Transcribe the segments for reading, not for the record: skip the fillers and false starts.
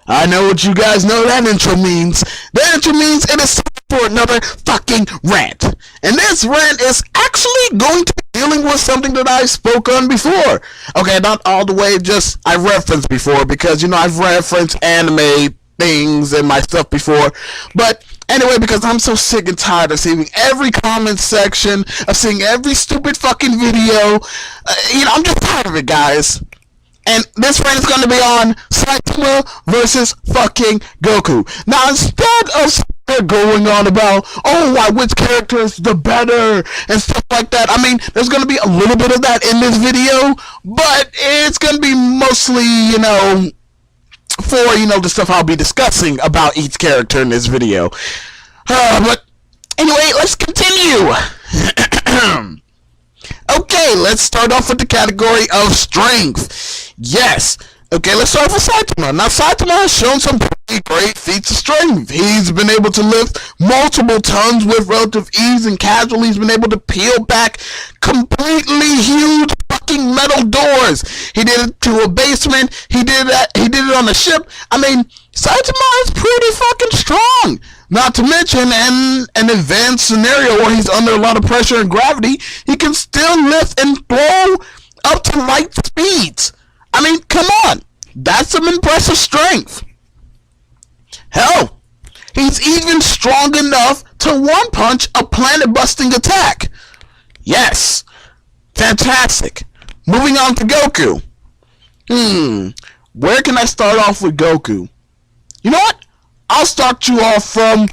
I know what you guys know that intro means. That intro means it is time for another fucking rant. And this rant is actually going to be dealing with something that I spoke on before. Okay, not all the way, just I referenced before because, you know, I've referenced anime things and my stuff before. But anyway, because I'm so sick and tired of seeing every comment section, of seeing every stupid fucking video, I'm just tired of it, guys. And this rant is going to be on Saitama versus fucking Goku. Now, instead of going on about, which character is the better and stuff like that, I mean, there's going to be a little bit of that in this video, but it's going to be mostly, for, the stuff I'll be discussing about each character in this video. But anyway, let's continue. Okay, let's start off with the category of strength. Yes. Okay, let's start with Saitama. Now, Saitama has shown some pretty great feats of strength. He's been able to lift multiple tons with relative ease and casually. He's been able to peel back completely huge fucking metal doors. He did it to a basement. He did it on a ship. I mean, Saitama is pretty fucking strong. Not to mention, in an advanced scenario where he's under a lot of pressure and gravity, he can still lift and throw up to light speeds. I mean, come on. That's some impressive strength. Hell, he's even strong enough to one-punch a planet-busting attack. Yes. Fantastic. Moving on to Goku. Where can I start off with Goku? You know what? I'll start you off from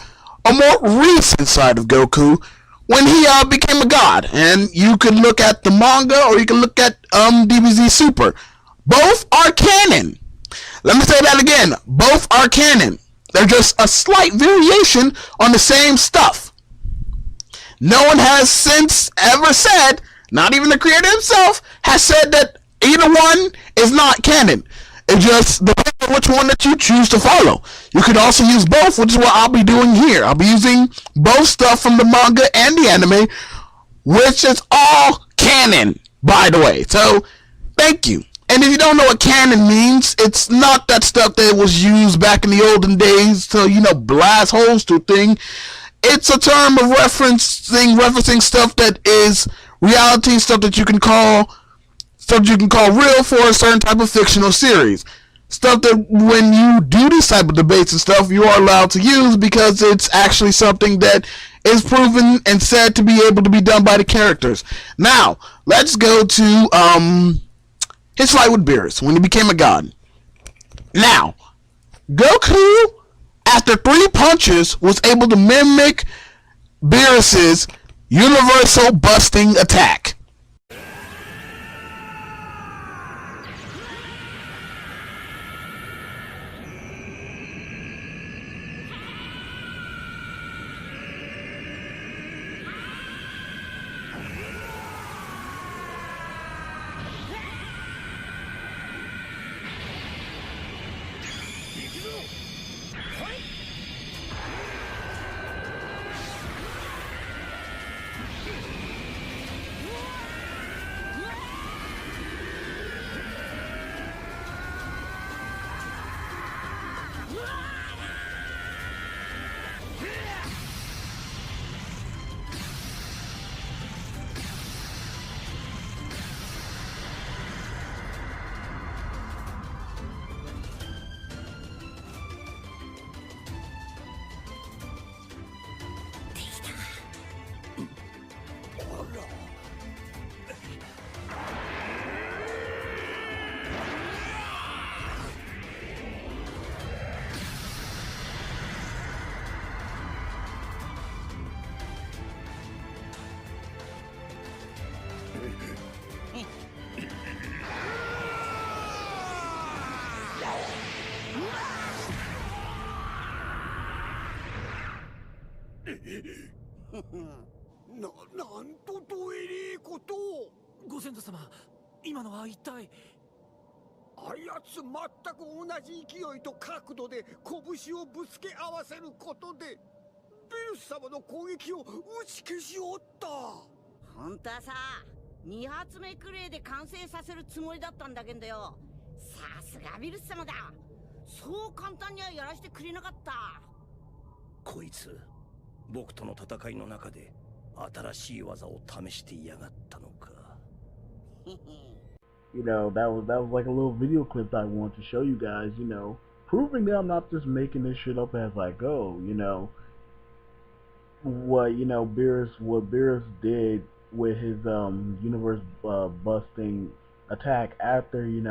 a more recent side of Goku, when he became a god. And you can look at the manga, or you can look at DBZ Super. Both are canon. Let me say that again. Both are canon. They're just a slight variation on the same stuff. No one has since ever said, not even the creator himself, has said that either one is not canon. It just depends on which one that you choose to follow. You could also use both, which is what I'll be doing here. I'll be using both stuff from the manga and the anime, which is all canon, by the way. So, thank you. And if you don't know what canon means, it's not that stuff that was used back in the olden days to, blast holes through thing. It's a term of referencing stuff that is reality, stuff that you can call real for a certain type of fictional series. Stuff that when you do these type of debates and stuff, you are allowed to use because it's actually something that is proven and said to be able to be done by the characters. Now, let's go to his fight with Beerus when he became a god. Now, Goku, after 3 punches, was able to mimic Beerus's universal busting attack.なんとどえりいこと。ご先祖様、今のは一体。あやつ全く同じ勢いと角度で拳をぶつけ合わせることで、ベルス様の攻撃を打ち消しおった。本当はさ、2発目くらいで完成させるつもりだったんだけどよ。さすがビルス様だ。そう簡単にはやらせてくれなかった。こいつ僕との戦いの中で新しい技を試していやがったのか。You know, that was like a little video clip I wanted to show you guys, you know, proving that I'm not just making this shit up as I go, you know. What Beerus did with his universe busting attack after he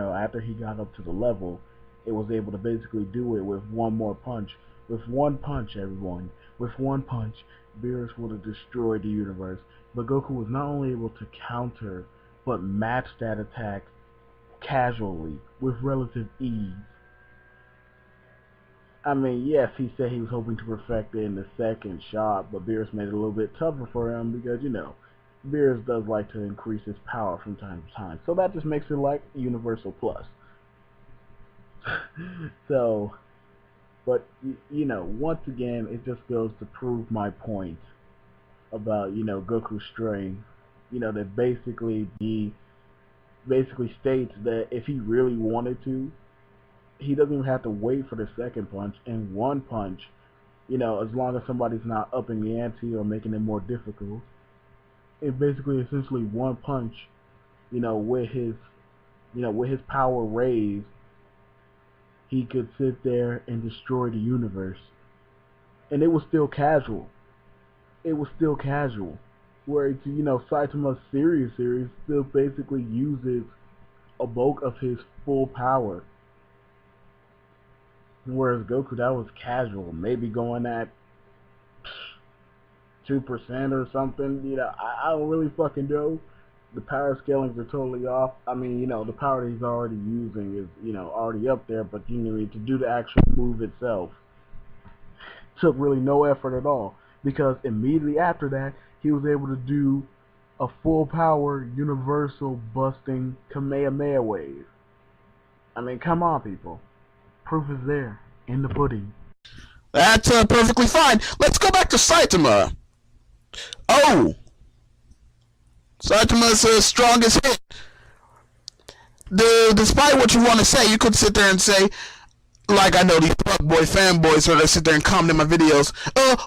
got up to the level, it was able to basically do it with one more punch. With one punch, everyone. With one punch, Beerus would have destroyed the universe. But Goku was not only able to counter, but match that attack casually, with relative ease. I mean, yes, he said he was hoping to perfect it in the second shot, but Beerus made it a little bit tougher for him because, you know, Beerus does like to increase his power from time to time. So that just makes it like Universal Plus. So, but, you know, once again, it just goes to prove my point about, you know, Goku's strength. You know, that basically states that if he really wanted to, he doesn't even have to wait for the second punch. In one punch, you know, as long as somebody's not upping the ante or making it more difficult, it basically essentially one punch, you know, with his power raised, he could sit there and destroy the universe. And it was still casual. It was still casual. Whereas, you know, Saitama's series still basically uses a bulk of his full power. Whereas Goku, that was casual, maybe going at 2% or something. You know, I don't really fucking know. The power scalings are totally off. I mean, you know, the power that he's already using is, you know, already up there, but you know, to do the actual move itself took really no effort at all, because immediately after that, he was able to do a full power universal busting Kamehameha wave. I mean, come on, people. Proof is there, in the pudding. That's perfectly fine. Let's go back to Saitama. Oh! Saitama's strongest hit. Despite what you want to say, you could sit there and say, like I know these fuckboy fanboys who sit there and comment in my videos,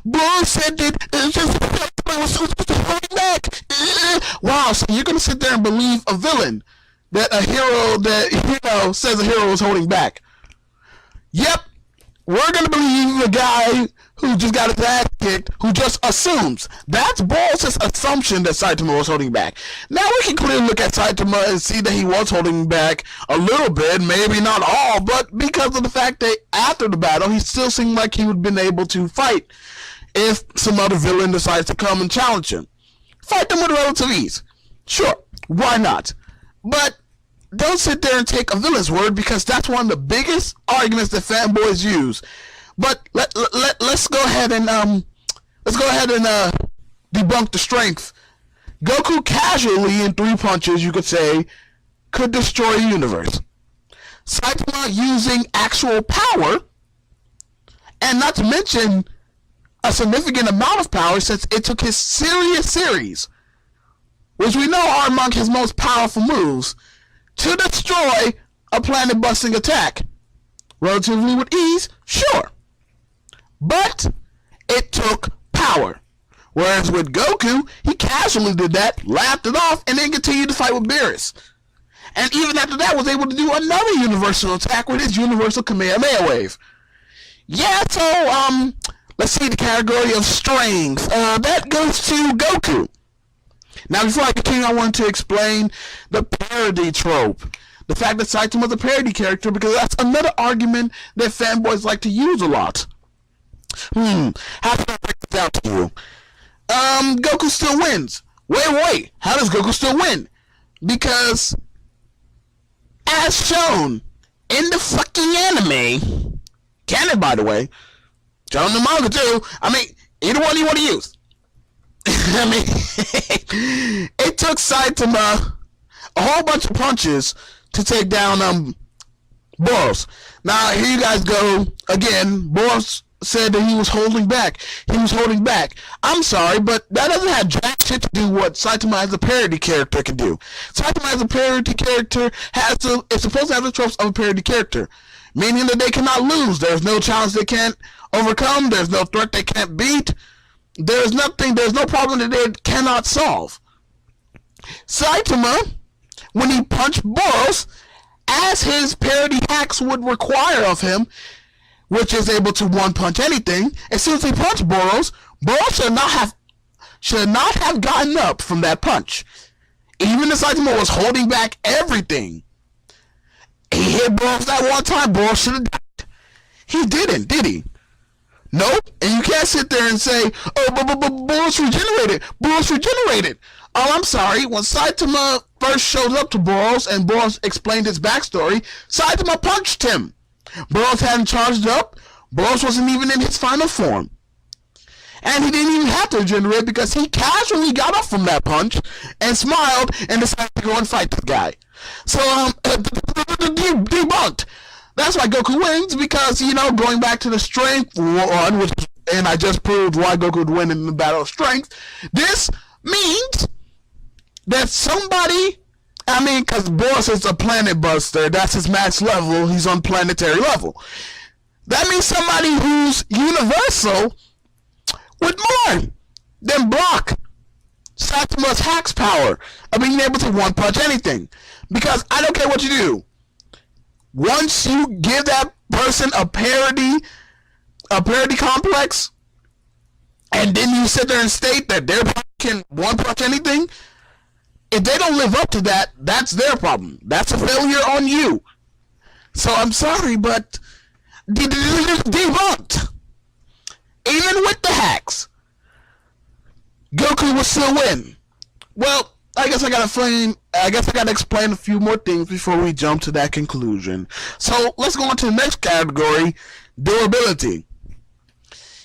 Boy said that Saitama was supposed to hold back. Wow, so you're going to sit there and believe a villain, that a hero that, you know, says a hero is holding back. Yep, we're going to believe a guy who just got his ass kicked, who just assumes. That's Boris' assumption that Saitama was holding back. Now we can clearly look at Saitama and see that he was holding back a little bit, maybe not all, but because of the fact that after the battle, he still seemed like he would have been able to fight if some other villain decides to come and challenge him. Fight them with relative ease. Sure, why not? But don't sit there and take a villain's word, because that's one of the biggest arguments that fanboys use. But let's go ahead and debunk the strength. Goku casually in 3 punches, you could say, could destroy a universe. Saitama using actual power, and not to mention a significant amount of power, since it took his serious series, which we know are among his most powerful moves, to destroy a planet-busting attack. Relatively with ease, sure. But it took power. Whereas with Goku, he casually did that, laughed it off, and then continued to fight with Beerus. And even after that, was able to do another universal attack with his universal Kamehameha wave. Yeah, so, let's see the category of strength. That goes to Goku. Now, before I continue, I want to explain the parody trope. The fact that Saitama is a parody character, because that's another argument that fanboys like to use a lot. How can I break this out to you? Goku still wins. Wait, how does Goku still win? Because, as shown in the fucking anime, canon by the way, shown in the manga too, I mean, either one you want to use. I mean, it took Saitama a whole bunch of punches to take down Boros. Now here you guys go again. Boros said that he was holding back. I'm sorry, but that doesn't have jack shit to do what Saitama as a parody character can do. Saitama as a parody character is supposed to have the tropes of a parody character. meaning that they cannot lose. There's no challenge they can't overcome. There's no threat they can't beat. There's no problem that they cannot solve. Saitama, when he punched Boros, as his parody hacks would require of him, which is able to one-punch anything, as soon as he punched Boros, Boros should not have gotten up from that punch. Even if Saitama was holding back everything, he hit Boros that one time, Boros should have died. He didn't, did he? Nope. And you can't sit there and say, oh, but Boros regenerated. Boros regenerated. Oh, I'm sorry. When Saitama first showed up to Boros and Boros explained his backstory, Saitama punched him. Boros hadn't charged up. Boros wasn't even in his final form. And he didn't even have to regenerate because he casually got up from that punch and smiled and decided to go and fight this guy. So, debunked. That's why Goku wins, because, you know, going back to the strength one, and I just proved why Goku would win in the battle of strength, this means that somebody, because Boros is a planet buster, that's his max level, he's on planetary level. That means somebody who's universal with more than block Saitama's hacks power of being able to one-punch anything. Because I don't care what you do. Once you give that person a parody complex, and then you sit there and state that their body can one-punch anything, if they don't live up to that, that's their problem. That's a failure on you. So I'm sorry, but debunked. Even with the hacks, Goku will still win. Well, I guess I gotta explain a few more things before we jump to that conclusion. So let's go on to the next category, durability.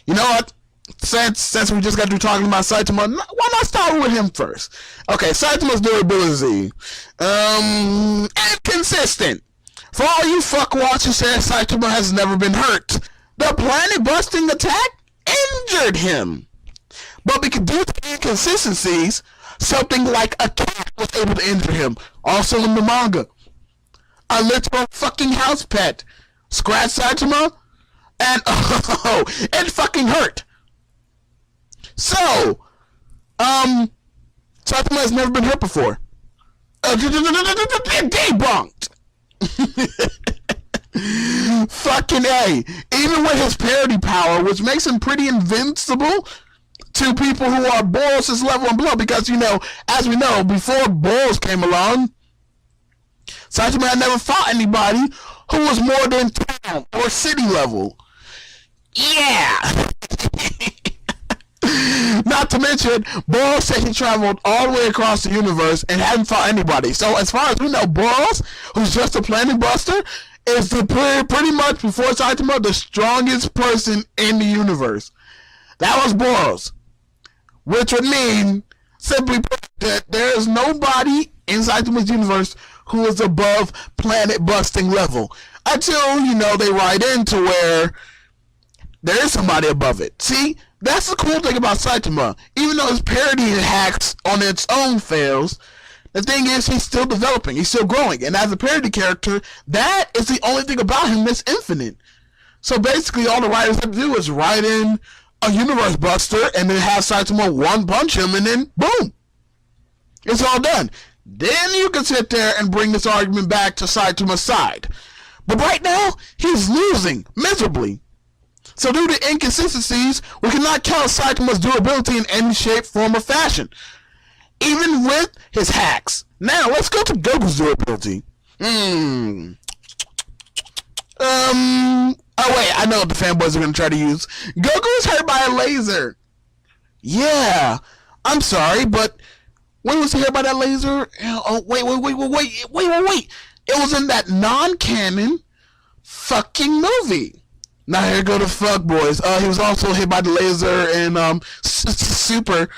You know what? Since we just got through talking about Saitama, why not start with him first? Okay, Saitama's durability. Inconsistent. For all you fuckwats who say Saitama has never been hurt, the planet-busting attack injured him. But because due to inconsistencies, something like a cat was able to injure him. Also in the manga, a literal fucking house pet scratched Saitama, and it fucking hurt. So, Saitama has never been hurt before. Debunked. Fucking A. Even with his parody power, which makes him pretty invincible to people who are Boros' level and below, because, you know, as we know, before Boros came along, Saitama had never fought anybody who was more than town or city level. Yeah! Not to mention, Boros said he traveled all the way across the universe and hadn't fought anybody. So as far as we know, Boros, who's just a planet buster, is pretty much, before Saitama, the strongest person in the universe. That was Boros. Which would mean, simply put, that there is nobody in Saitama's universe who is above planet-busting level. Until, you know, they write into where there is somebody above it. See, that's the cool thing about Saitama. Even though his parody hacks on its own fails, the thing is, he's still developing, he's still growing, and as a parody character, that is the only thing about him that's infinite. So basically, all the writers have to do is write in a universe buster, and then have Saitama one-punch him, and then, boom! It's all done. Then you can sit there and bring this argument back to Saitama's side. But right now, he's losing miserably. So due to inconsistencies, we cannot count Saitama's durability in any shape, form, or fashion. Even with his hacks. Now, let's go to Goku's durability. Oh wait, I know what the fanboys are going to try to use. Goku was hurt by a laser. Yeah, I'm sorry, but when was he hurt by that laser? Oh, wait. It was in that non-canon fucking movie. Now here go the fuckboys. He was also hit by the laser in Super.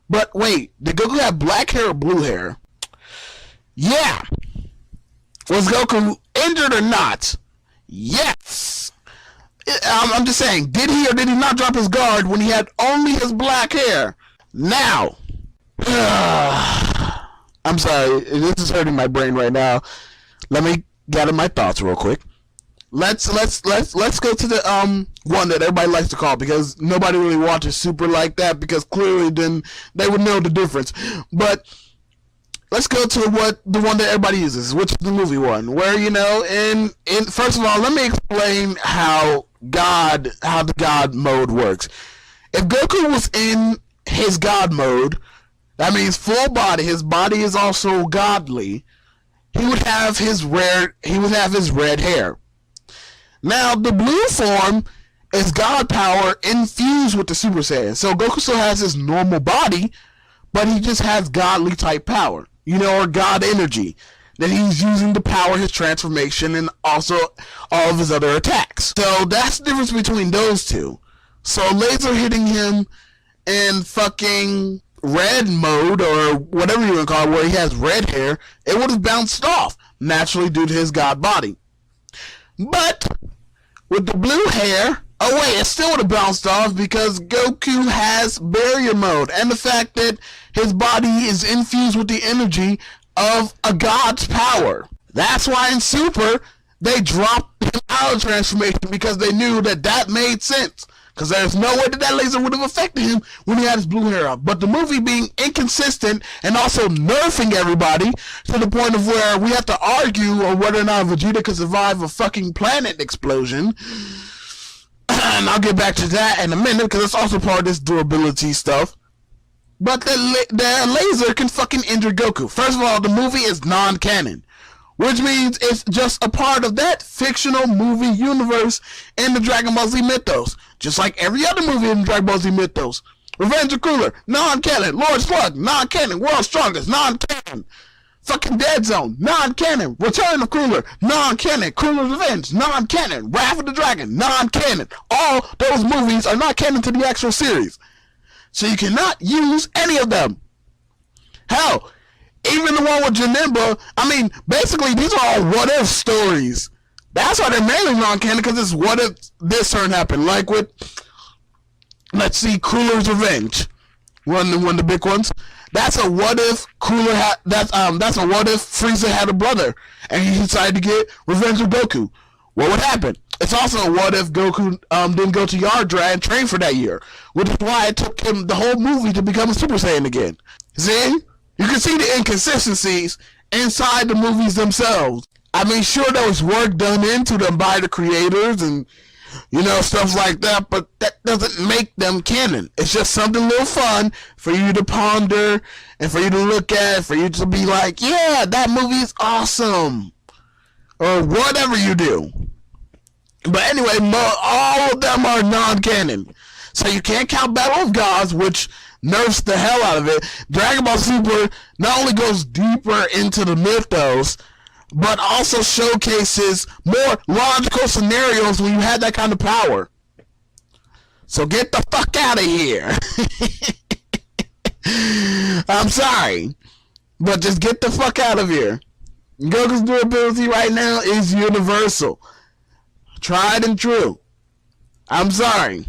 But wait, did Goku have black hair or blue hair? Yeah. Was Goku injured or not? Yes. I'm just saying, did he or did he not drop his guard when he had only his black hair? Now, I'm sorry, this is hurting my brain right now. Let me gather my thoughts real quick. let's go to the one that everybody likes to call, because nobody really watches Super like that, because clearly then they would know the difference. But let's go to the one that everybody uses, which is the movie one, where, you know, in first of all, let me explain how the God mode works. If Goku was in his God mode, that means full body, his body is also godly, he would have his red hair. Now, the blue form is God power infused with the Super Saiyan. So Goku still has his normal body, but he just has godly type power, you know, or God energy, that he's using to power his transformation and also all of his other attacks. So that's the difference between those two. So laser hitting him in fucking red mode, or whatever you want to call it, where he has red hair, it would have bounced off naturally due to his God body. But with the blue hair, oh wait, it still would have bounced off because Goku has barrier mode, and the fact that his body is infused with the energy of a god's power. That's why in Super they dropped him out of transformation, because they knew that made sense. Because there's no way that laser would have affected him when he had his blue hair up. But the movie being inconsistent and also nerfing everybody to the point of where we have to argue on whether or not Vegeta could survive a fucking planet explosion. And I'll get back to that in a minute, because it's also part of this durability stuff. But the laser can fucking injure Goku. First of all, the movie is non-canon, which means it's just a part of that fictional movie universe in the Dragon Ball Z mythos. Just like every other movie in the Dragon Ball Z mythos. Revenge of Cooler, non-canon. Lord Slug, non-canon. World's Strongest, non-canon. Fucking Dead Zone, non-canon. Return of Cooler, non-canon. Cooler's Revenge, non-canon. Wrath of the Dragon, non-canon. All those movies are not canon to the actual series. So you cannot use any of them. Hell, even the one with Janemba, I mean, basically these are all what-if stories. That's why they're mainly non-canon, because it's what if this turn happened. Like with, let's see, Cooler's Revenge, one of the big ones. That's a what if that's a what if Frieza had a brother and he decided to get revenge of Goku. What would happen? It's also a what if Goku didn't go to Yardra and train for that year, which is why it took him the whole movie to become a Super Saiyan again. See? You can see the inconsistencies inside the movies themselves. I mean, sure, there was work done into them by the creators and, you know, stuff like that, but that doesn't make them canon. It's just something a little fun for you to ponder and for you to look at, for you to be like, yeah, that movie is awesome, or whatever you do. But anyway, all of them are non-canon. So you can't count Battle of Gods, which nerfs the hell out of it. Dragon Ball Super not only goes deeper into the mythos, but also showcases more logical scenarios when you have that kind of power. So get the fuck out of here. I'm sorry, but just get the fuck out of here. Goku's durability right now is universal. Tried and true. I'm sorry.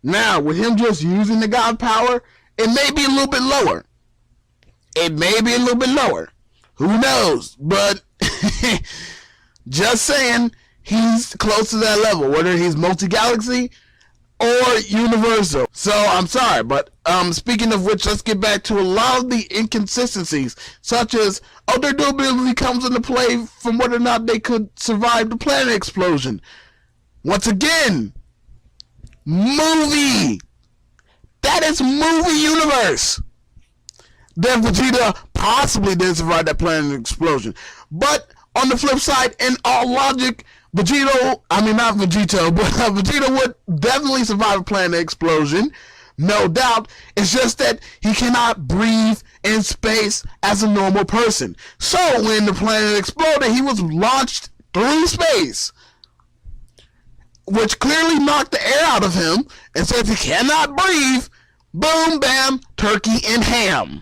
Now, with him just using the God power, it may be a little bit lower. It may be a little bit lower. Who knows? But just saying, he's close to that level, whether he's multi-galaxy or universal. So I'm sorry, but speaking of which, let's get back to a lot of the inconsistencies, such as their durability comes into play from whether or not they could survive the planet explosion. Once again, movie. That is movie universe. That Vegeta possibly didn't survive that planet explosion. But on the flip side, in all logic, Vegeta would definitely survive a planet explosion. No doubt. It's just that he cannot breathe in space as a normal person. So when the planet exploded, he was launched through space, which clearly knocked the air out of him, and since he cannot breathe, boom, bam, turkey and ham.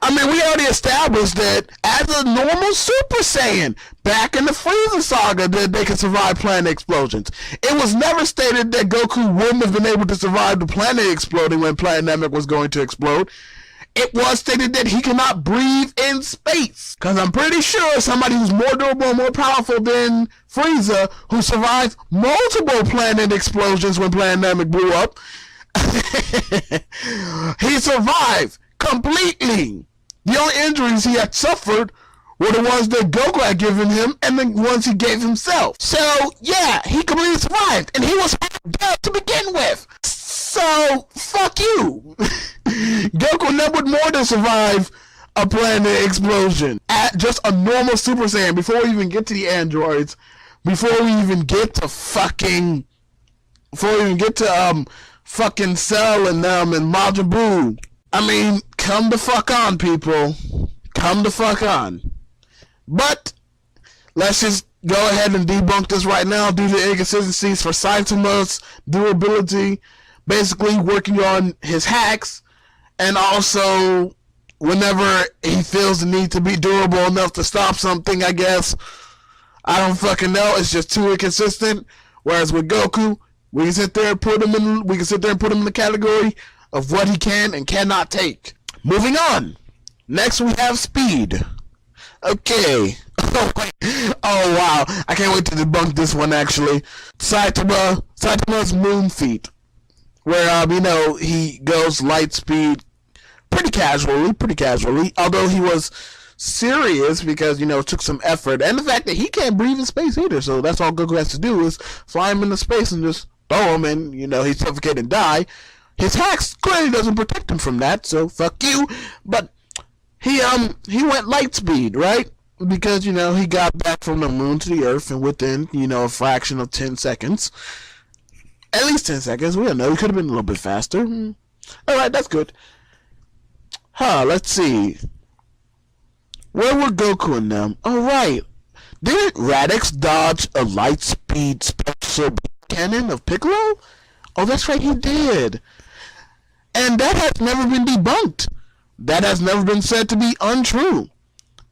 I mean, we already established that as a normal Super Saiyan, back in the Frieza saga, that they could survive planet explosions. It was never stated that Goku wouldn't have been able to survive the planet exploding when Planet Namek was going to explode. it was stated that he cannot breathe in space. Because I'm pretty sure somebody who's more durable and more powerful than Frieza, who survived multiple planet explosions when Planet blew up, he survived completely. The only injuries he had suffered were the ones that Goku had given him and the ones he gave himself. So, yeah, he completely survived, and he was dead to begin with. So, fuck you. Goku never would more than survive a planet explosion. At just a normal Super Saiyan, before we even get to the androids, before we even get to fucking Cell and them and Majin Buu. I mean, come the fuck on, people. Come the fuck on. But let's just go ahead and debunk this right now due to inconsistencies for Saitama's durability, basically working on his hacks, and also whenever he feels the need to be durable enough to stop something, I guess. I don't fucking know. It's just too inconsistent. Whereas with Goku, we can sit there and put him in the category of what he can and cannot take. Moving on. Next we have speed. Okay. Oh wow. I can't wait to debunk this one actually. Saitama's moon feat. Where he goes light speed pretty casually. Although he was serious because, it took some effort. And the fact that he can't breathe in space either. So that's all Goku has to do is fly him into space and just throw him and, he suffocate and die. His hacks clearly doesn't protect him from that, so fuck you. But he went light speed, right? Because, he got back from the moon to the earth and within, a fraction of 10 seconds. At least 10 seconds. We don't know. He could have been a little bit faster. Alright, that's good. Let's see. Where were Goku and them? Alright. Didn't Radix dodge a light speed special cannon of Piccolo? Oh, that's right, he did. And that has never been debunked. That has never been said to be untrue.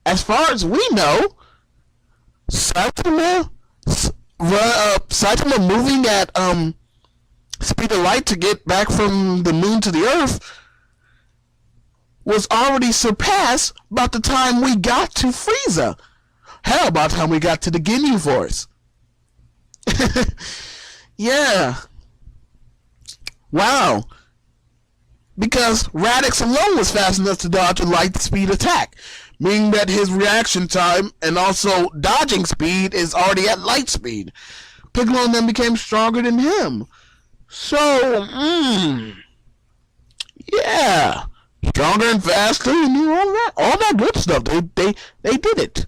As far as we know, Saitama moving at speed of light to get back from the moon to the earth was already surpassed by the time we got to Frieza. Hell, about the time we got to the Ginyu Force. Yeah. Wow. Because Radix alone was fast enough to dodge a light speed attack, meaning that his reaction time and also dodging speed is already at light speed. Piccolo then became stronger than him. So, yeah. Stronger and faster and all that good stuff. They did it.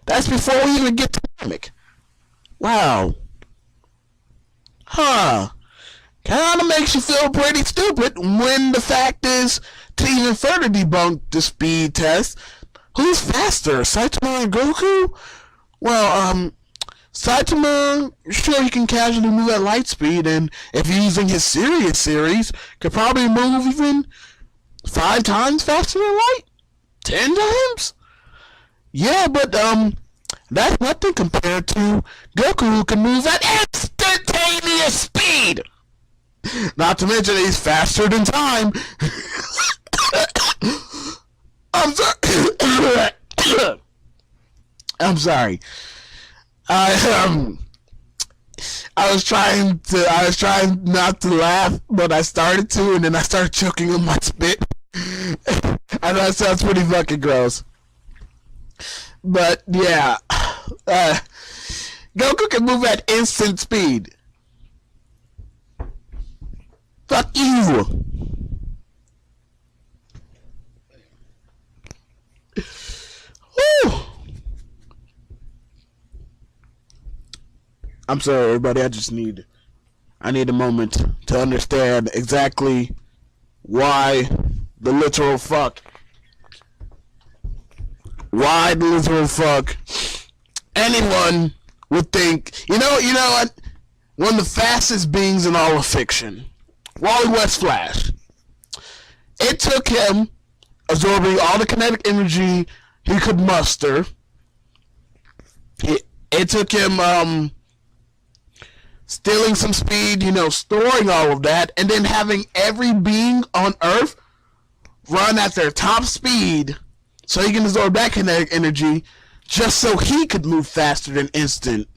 That's before we even get to Namek. Wow. Kinda makes you feel pretty stupid when the fact is, to even further debunk the speed test, who's faster, Saitama and Goku? Well, Saitama, sure, he can casually move at light speed, and if you're using his serious series, could probably move even 5 times faster than light? 10 times? Yeah, but, that's nothing compared to Goku, who can move at instantaneous speed! Not to mention he's faster than time. I'm sorry. I'm sorry. I was trying not to laugh, but I started to, and then I started choking on my spit. I know it sounds pretty fucking gross. But yeah, Goku can move at instant speed. Fuck you! Woo! I'm sorry, everybody. I need a moment to understand exactly why the literal fuck anyone would think. You know what? One of the fastest beings in all of fiction, Wally West Flash. It took him absorbing all the kinetic energy he could muster. It took him stealing some speed, storing all of that, and then having every being on Earth run at their top speed so he can absorb that kinetic energy just so he could move faster than instant.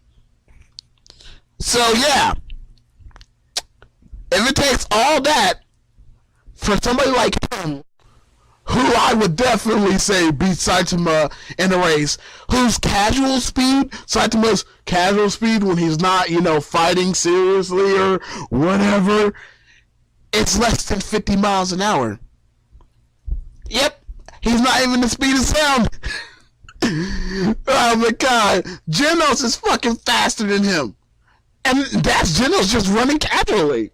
So yeah, if it takes all that for somebody like him, who I would definitely say beats Saitama in a race, whose casual speed, Saitama's casual speed when he's not, fighting seriously or whatever, it's less than 50 miles an hour. Yep, he's not even the speed of sound. Oh my god, Genos is fucking faster than him. And that's Genos just running casually.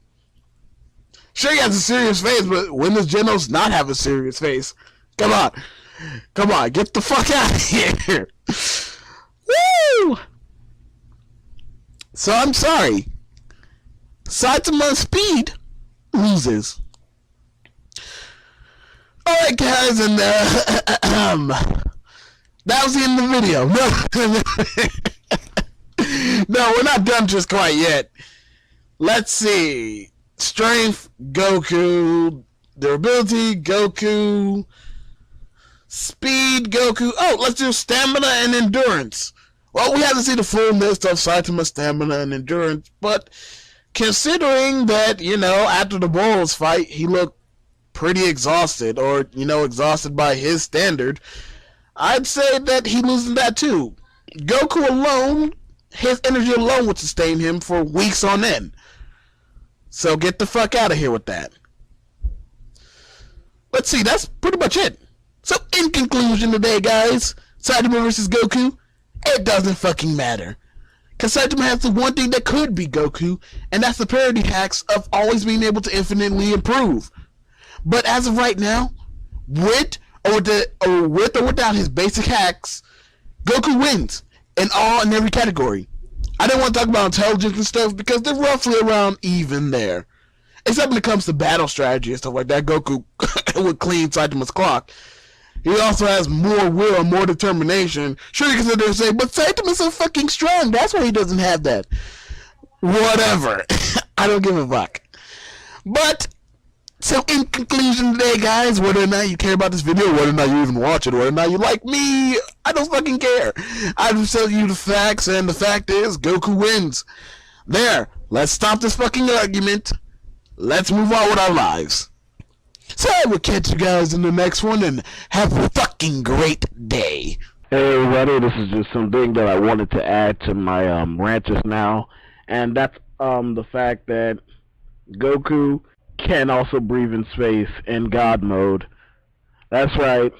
Sure, he has a serious face, but when does Genos not have a serious face? Come on, get the fuck out of here. Woo! So I'm sorry, Saitama's speed loses. Alright guys, and that was the end of the video. No, we're not done just quite yet. Let's see. Strength, Goku. Durability, Goku. Speed, Goku. Oh, let's do stamina and endurance. Well, we haven't seen the full list of Saitama's stamina and endurance, but considering that, after the Bulls fight, he looked pretty exhausted, or, exhausted by his standard, I'd say that he loses that too. Goku alone, his energy alone would sustain him for weeks on end. So get the fuck out of here with that. Let's see, that's pretty much it. So in conclusion today, guys, Saitama versus Goku, it doesn't fucking matter. Because Saitama has the one thing that could be Goku, and that's the parity hacks of always being able to infinitely improve. But as of right now, with or without his basic hacks, Goku wins in all and every category. I didn't want to talk about intelligence and stuff because they're roughly around even there. Except when it comes to battle strategy and stuff like that, Goku would clean Saitama's clock. He also has more will and more determination. Sure, you can sit there and say, but Saitama's so fucking strong, that's why he doesn't have that. Whatever. I don't give a fuck. But so in conclusion today, guys, whether or not you care about this video, whether or not you even watch it, whether or not you like me, I don't fucking care. I just tell you the facts, and the fact is, Goku wins. There, let's stop this fucking argument. Let's move on with our lives. So I will catch you guys in the next one, and have a fucking great day. Hey everybody, this is just something that I wanted to add to my rant just now, and that's the fact that Goku can also breathe in space in God mode. That's right.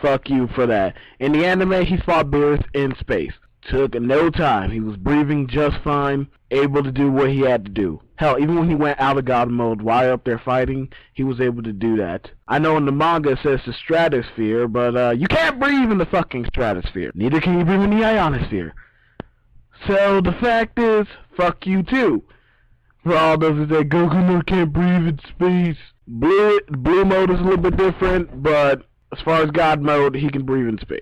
Fuck you for that. In the anime, he fought bears in space. Took no time. He was breathing just fine, able to do what he had to do. Hell, even when he went out of God mode while up there fighting, he was able to do that. I know in the manga it says the stratosphere, but you can't breathe in the fucking stratosphere. Neither can you breathe in the ionosphere. So the fact is, fuck you too. For all those who say Goku can't breathe in space. Blue mode is a little bit different, but as far as God mode, he can breathe in space.